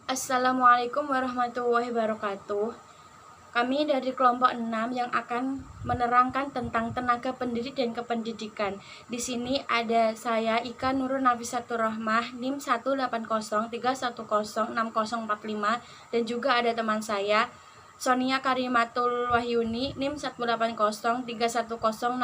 Assalamualaikum warahmatullahi wabarakatuh. Kami dari kelompok 6 yang akan menerangkan tentang tenaga pendidik dan kependidikan. Di sini ada saya Ika Nurul Nafisatur Rahmah, NIM 18031060045, dan juga ada teman saya Sonia Karimatul Wahyuni, NIM 18031060045,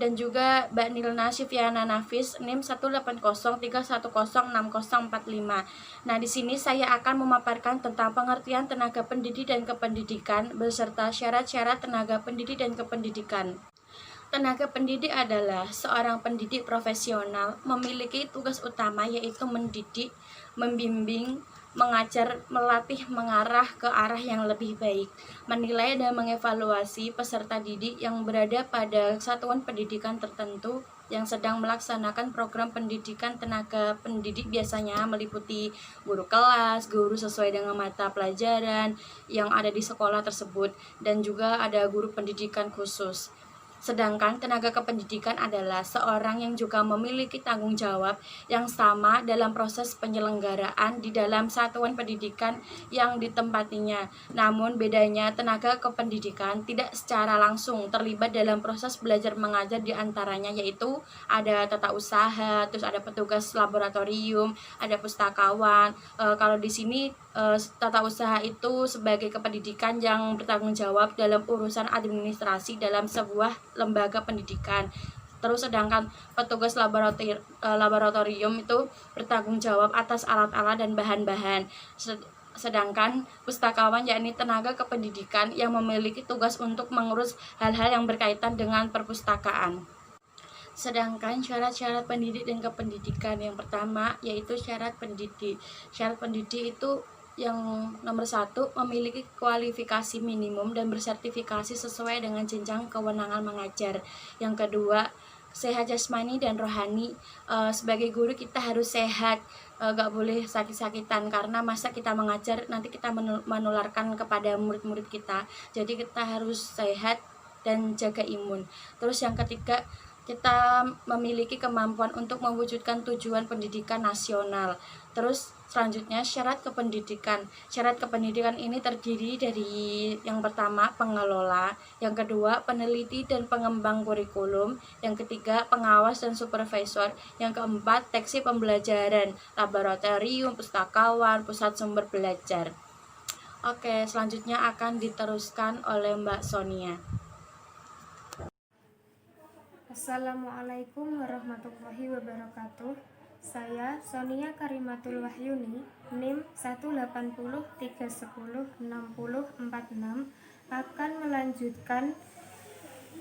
dan juga Mbak Nilna Syifyana Nafis, NIM 18031060045. Nah, di sini saya akan memaparkan tentang pengertian tenaga pendidik dan kependidikan beserta syarat-syarat tenaga pendidik dan kependidikan. Tenaga pendidik adalah seorang pendidik profesional memiliki tugas utama yaitu mendidik, membimbing, mengajar, melatih, mengarah ke arah yang lebih baik, menilai dan mengevaluasi peserta didik yang berada pada satuan pendidikan tertentu yang sedang melaksanakan program pendidikan. Tenaga pendidik biasanya meliputi guru kelas, guru sesuai dengan mata pelajaran yang ada di sekolah tersebut, dan juga ada guru pendidikan khusus. Sedangkan tenaga kependidikan adalah seorang yang juga memiliki tanggung jawab yang sama dalam proses penyelenggaraan di dalam satuan pendidikan yang ditempatinya. Namun bedanya tenaga kependidikan tidak secara langsung terlibat dalam proses belajar mengajar, di antaranya yaitu ada tata usaha, terus ada petugas laboratorium, ada pustakawan. Kalau di sini tata usaha itu sebagai kependidikan yang bertanggung jawab dalam urusan administrasi dalam sebuah lembaga pendidikan. Terus sedangkan petugas laboratorium itu bertanggung jawab atas alat-alat dan bahan-bahan. Sedangkan pustakawan yakni tenaga kependidikan yang memiliki tugas untuk mengurus hal-hal yang berkaitan dengan perpustakaan. Sedangkan syarat-syarat pendidik dan kependidikan, yang pertama yaitu syarat pendidik. Syarat pendidik itu yang nomor 1, memiliki kualifikasi minimum dan bersertifikasi sesuai dengan jenjang kewenangan mengajar. Yang kedua, sehat jasmani dan rohani. Sebagai guru kita harus sehat, gak boleh sakit-sakitan, karena masa kita mengajar nanti kita menularkan kepada murid-murid kita. Jadi kita harus sehat dan jaga imun. Terus yang ketiga, kita memiliki kemampuan untuk mewujudkan tujuan pendidikan nasional. Terus selanjutnya syarat kependidikan. Syarat kependidikan ini terdiri dari yang pertama pengelola, yang kedua peneliti dan pengembang kurikulum, yang ketiga pengawas dan supervisor, yang keempat teksi pembelajaran, laboratorium, pustakawan, pusat sumber belajar. Oke, selanjutnya akan diteruskan oleh Mbak Sonia. Assalamualaikum warahmatullahi wabarakatuh. Saya Sonia Karimatul Wahyuni, NIM 18031060046, akan melanjutkan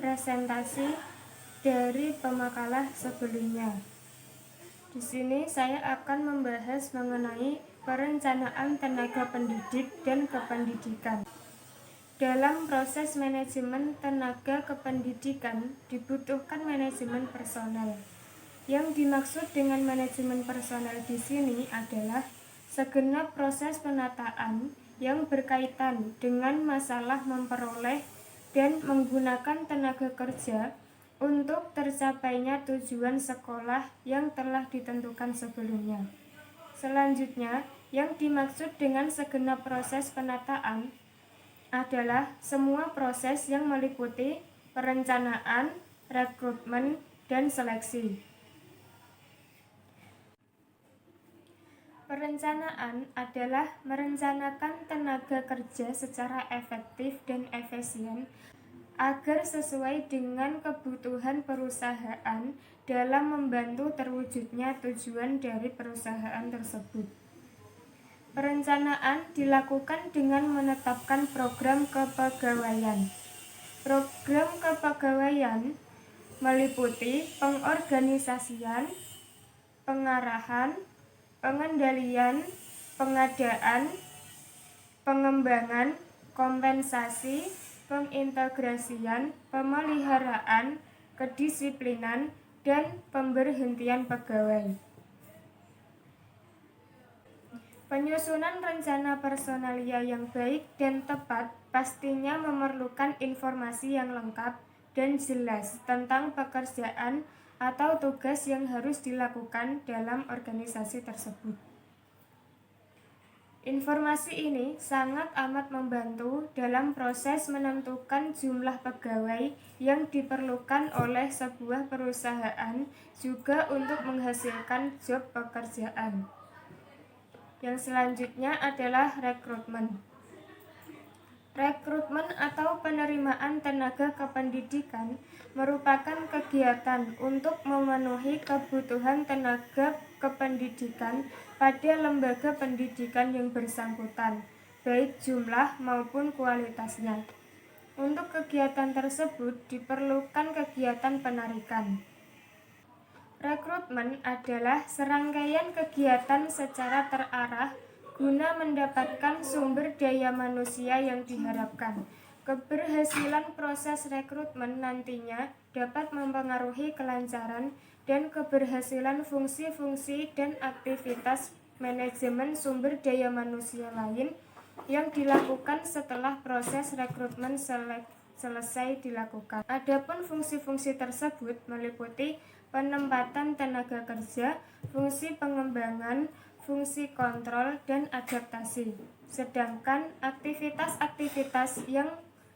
presentasi dari pemakalah sebelumnya. Di sini saya akan membahas mengenai perencanaan tenaga pendidik dan kependidikan. Dalam proses manajemen tenaga kependidikan dibutuhkan manajemen personel. Yang dimaksud dengan manajemen personel di sini adalah segenap proses penataan yang berkaitan dengan masalah memperoleh dan menggunakan tenaga kerja untuk tercapainya tujuan sekolah yang telah ditentukan sebelumnya. Selanjutnya, yang dimaksud dengan segenap proses penataan adalah semua proses yang meliputi perencanaan, rekrutmen, dan seleksi. Perencanaan adalah merencanakan tenaga kerja secara efektif dan efisien agar sesuai dengan kebutuhan perusahaan dalam membantu terwujudnya tujuan dari perusahaan tersebut. Perencanaan dilakukan dengan menetapkan program kepegawaian. Program kepegawaian meliputi pengorganisasian, pengarahan, pengendalian, pengadaan, pengembangan, kompensasi, pengintegrasian, pemeliharaan, kedisiplinan, dan pemberhentian pegawai. Penyusunan rencana personalia yang baik dan tepat pastinya memerlukan informasi yang lengkap dan jelas tentang pekerjaan atau tugas yang harus dilakukan dalam organisasi tersebut. Informasi ini sangat amat membantu dalam proses menentukan jumlah pegawai yang diperlukan oleh sebuah perusahaan, juga untuk menghasilkan job pekerjaan. Yang selanjutnya adalah rekrutmen. Rekrutmen atau penerimaan tenaga kependidikan merupakan kegiatan untuk memenuhi kebutuhan tenaga kependidikan pada lembaga pendidikan yang bersangkutan, baik jumlah maupun kualitasnya. Untuk kegiatan tersebut diperlukan kegiatan penarikan. Rekrutmen adalah serangkaian kegiatan secara terarah guna mendapatkan sumber daya manusia yang diharapkan. Keberhasilan proses rekrutmen nantinya dapat mempengaruhi kelancaran dan keberhasilan fungsi-fungsi dan aktivitas manajemen sumber daya manusia lain yang dilakukan setelah proses rekrutmen selesai dilakukan. Adapun fungsi-fungsi tersebut meliputi penempatan tenaga kerja, fungsi pengembangan, fungsi kontrol, dan adaptasi. Sedangkan aktivitas-aktivitas yang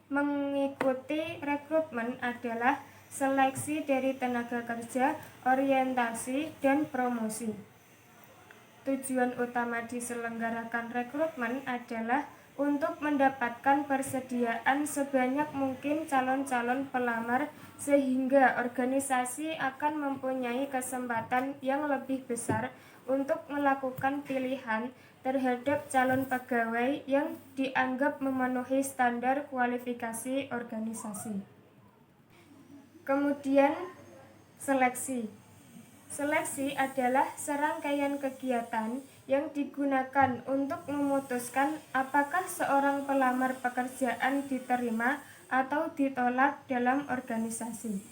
mengikuti rekrutmen adalah seleksi dari tenaga kerja, orientasi, dan promosi. Tujuan utama diselenggarakan rekrutmen adalah untuk mendapatkan persediaan sebanyak mungkin calon-calon pelamar sehingga organisasi akan mempunyai kesempatan yang lebih besar untuk melakukan pilihan terhadap calon pegawai yang dianggap memenuhi standar kualifikasi organisasi. Kemudian seleksi. Seleksi adalah serangkaian kegiatan yang digunakan untuk memutuskan apakah seorang pelamar pekerjaan diterima atau ditolak dalam organisasi.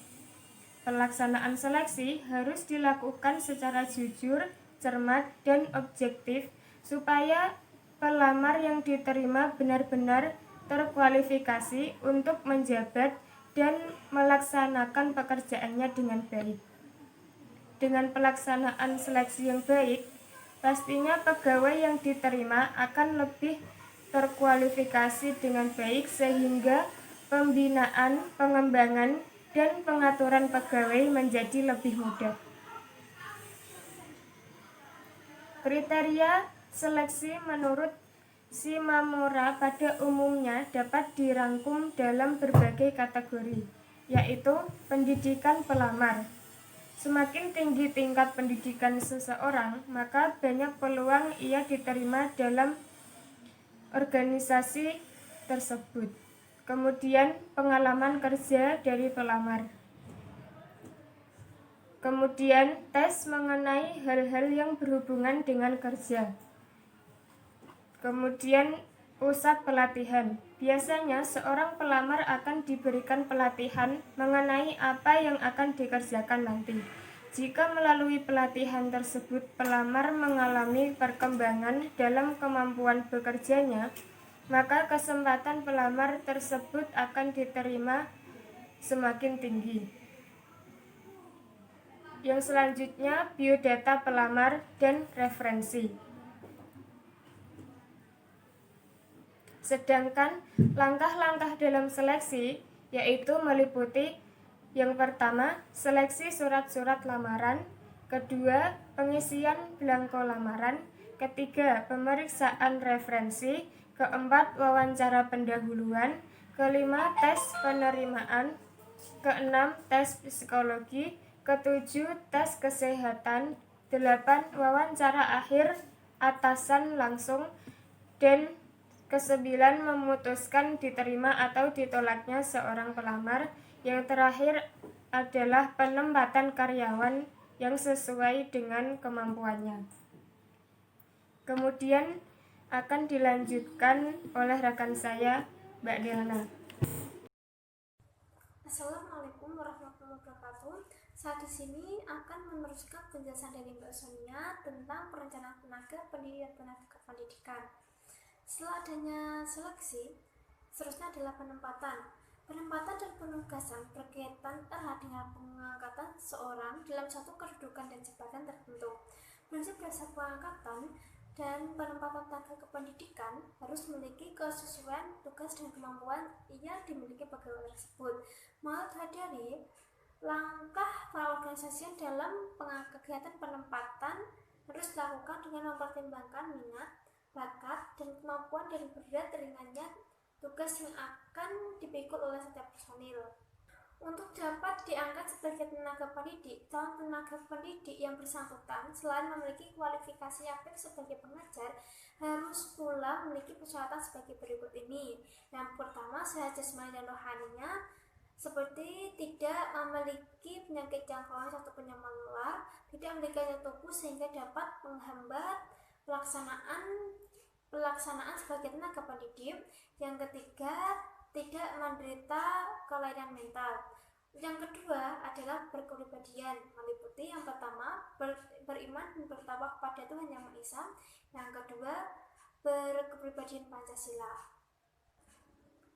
Pelaksanaan seleksi harus dilakukan secara jujur, cermat, dan objektif supaya pelamar yang diterima benar-benar terkualifikasi untuk menjabat dan melaksanakan pekerjaannya dengan baik. Dengan pelaksanaan seleksi yang baik, pastinya pegawai yang diterima akan lebih terkualifikasi dengan baik sehingga pembinaan, pengembangan, dan pengaturan pegawai menjadi lebih mudah. Kriteria seleksi menurut Shimamura pada umumnya dapat dirangkum dalam berbagai kategori, yaitu pendidikan pelamar. Semakin tinggi tingkat pendidikan seseorang, maka banyak peluang ia diterima dalam organisasi tersebut. Kemudian pengalaman kerja dari pelamar. Kemudian tes mengenai hal-hal yang berhubungan dengan kerja. Kemudian pusat pelatihan. Biasanya seorang pelamar akan diberikan pelatihan mengenai apa yang akan dikerjakan nanti. Jika melalui pelatihan tersebut pelamar mengalami perkembangan dalam kemampuan bekerjanya, maka kesempatan pelamar tersebut akan diterima semakin tinggi. Yang selanjutnya, biodata pelamar dan referensi. Sedangkan langkah-langkah dalam seleksi yaitu meliputi yang pertama, seleksi surat-surat lamaran, kedua, pengisian belangko lamaran, ketiga, pemeriksaan referensi, keempat, wawancara pendahuluan, kelima, tes penerimaan, keenam, tes psikologi, ketujuh, tes kesehatan, delapan, wawancara akhir atasan langsung, dan kesembilan, memutuskan diterima atau ditolaknya seorang pelamar. Yang terakhir adalah penempatan karyawan yang sesuai dengan kemampuannya. Kemudian akan dilanjutkan oleh rekan saya, Mbak Diana. Assalamualaikum warahmatullahi wabarakatuh. Saat di sini akan meneruskan penjelasan dari Mbak Sonia tentang perencanaan tenaga pendidik dan tenaga kependidikan. Setelah adanya seleksi, seterusnya adalah penempatan. Penempatan dan penugasan berkaitan erat dengan pengangkatan seorang dalam satu kedudukan dan jabatan tertentu. Prinsip dasar pengangkatan dan penempatan tenaga kependidikan harus memiliki kesesuaian tugas dan kemampuan yang dimiliki pegawai tersebut. Maka dari langkah pengorganisasian dalam kegiatan penempatan harus dilakukan dengan mempertimbangkan minat, bakat, dan kemampuan dan berat ringannya tugas yang akan dipikul oleh setiap personil. Untuk dapat diangkat sebagai tenaga pendidik, calon tenaga pendidik yang bersangkutan selain memiliki kualifikasi aktif sebagai pengajar, harus pula memiliki persyaratan sebagai berikut ini. Yang pertama, sehat jasmani dan rohaninya, seperti tidak memiliki penyakit jangkauan ataupun yang menular, tidak memiliki daya tubuh sehingga dapat menghambat pelaksanaan sebagai tenaga pendidik. Yang ketiga, tidak menderita kelainan mental. Yang kedua adalah berkepribadian, meliputi yang pertama beriman dan bertakwa kepada Tuhan Yang Maha Esa. Yang kedua, berkepribadian Pancasila.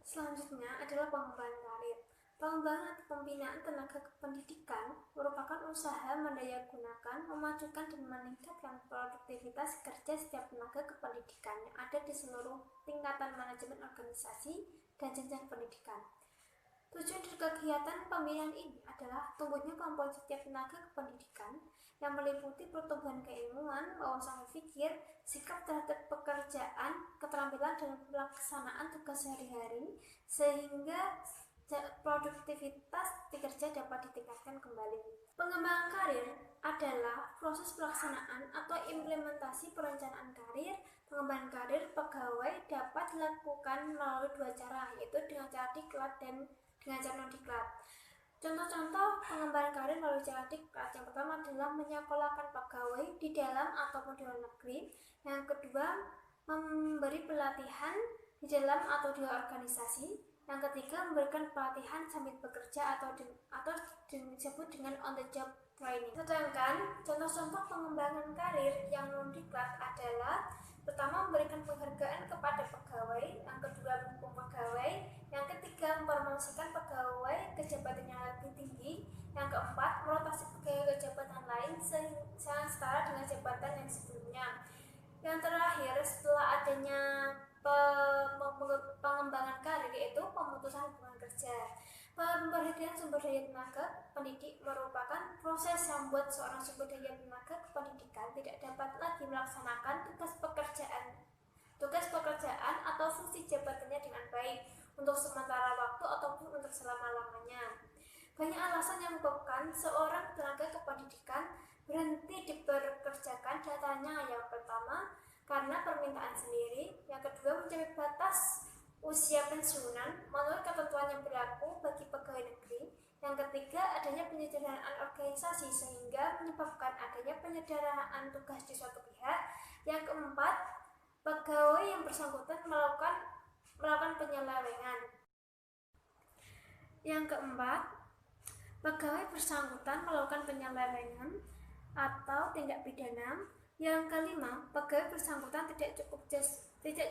Selanjutnya adalah pengembangan karir. Pengembangan atau pembinaan tenaga kependidikan merupakan usaha mendayagunakan, memajukan, dan meningkatkan produktivitas kerja setiap tenaga kependidikan yang ada di seluruh tingkatan manajemen organisasi dan jenjang pendidikan. Tujuan dari kegiatan pembinaan ini adalah tumbuhnya kemampuan setiap tenaga kependidikan yang meliputi pertumbuhan keilmuan, wawasan berpikir, sikap terhadap pekerjaan, keterampilan dalam pelaksanaan tugas sehari-hari, sehingga produktivitas kerja dapat ditingkatkan kembali. Pengembangan karir adalah proses pelaksanaan atau implementasi perencanaan karir. Pengembangan karir pegawai dapat dilakukan melalui dua cara, yaitu dengan cara diklat dan dengan cara non-diklat. Contoh-contoh pengembangan karir melalui cara diklat: yang pertama adalah menyekolahkan pegawai di dalam ataupun di luar negeri. Yang kedua, memberi pelatihan di dalam atau di luar organisasi. Yang ketiga, memberikan pelatihan sambil bekerja atau disebut dengan on the job training. Sedangkan contoh-contoh pengembangan karir yang non-diklat adalah: pertama, memberikan penghargaan kepada pegawai. Yang kedua, mendukung pegawai. Yang ketiga, mempromosikan pegawai ke jabatan yang lebih tinggi. Yang keempat, merotasi pegawai ke jabatan lain yang setara dengan jabatan yang sebelumnya. Yang terakhir, setelah adanya pengembangan karir, yaitu pemutusan hubungan kerja. Pemberhentian sumber daya tenaga pendidik merupakan proses yang membuat seorang sumber daya tenaga kependidikan tidak dapat lagi melaksanakan tugas pekerjaan atau fungsi jabatannya dengan baik untuk sementara waktu ataupun untuk selama-lamanya. Banyak alasan yang menyebabkan seorang tenaga kependidikan berhenti dipekerjakan. Datanya yang pertama, karena permintaan sendiri. Yang kedua, mencapai batas usia pensiunan menurut ketentuan yang berlaku bagi pegawai negeri. Yang ketiga, adanya penyederhanaan organisasi sehingga menyebabkan adanya penyederhanaan tugas di suatu pihak. Yang keempat, pegawai yang bersangkutan melakukan penyelewengan. Yang keempat, pegawai bersangkutan melakukan penyelewengan atau tindak pidana. Yang kelima, pegawai bersangkutan tidak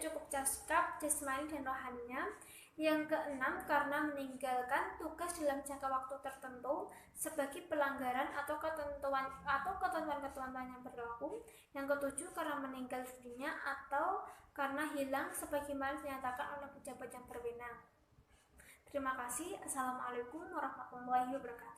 cukup cakap jasmani dan rohaninya. Yang keenam, karena meninggalkan tugas dalam jangka waktu tertentu sebagai pelanggaran atau ketentuan yang berlaku. Yang ketujuh, karena meninggal dunia atau karena hilang sebagaimana dinyatakan oleh pejabat yang berwenang. Terima kasih. Assalamualaikum warahmatullahi wabarakatuh.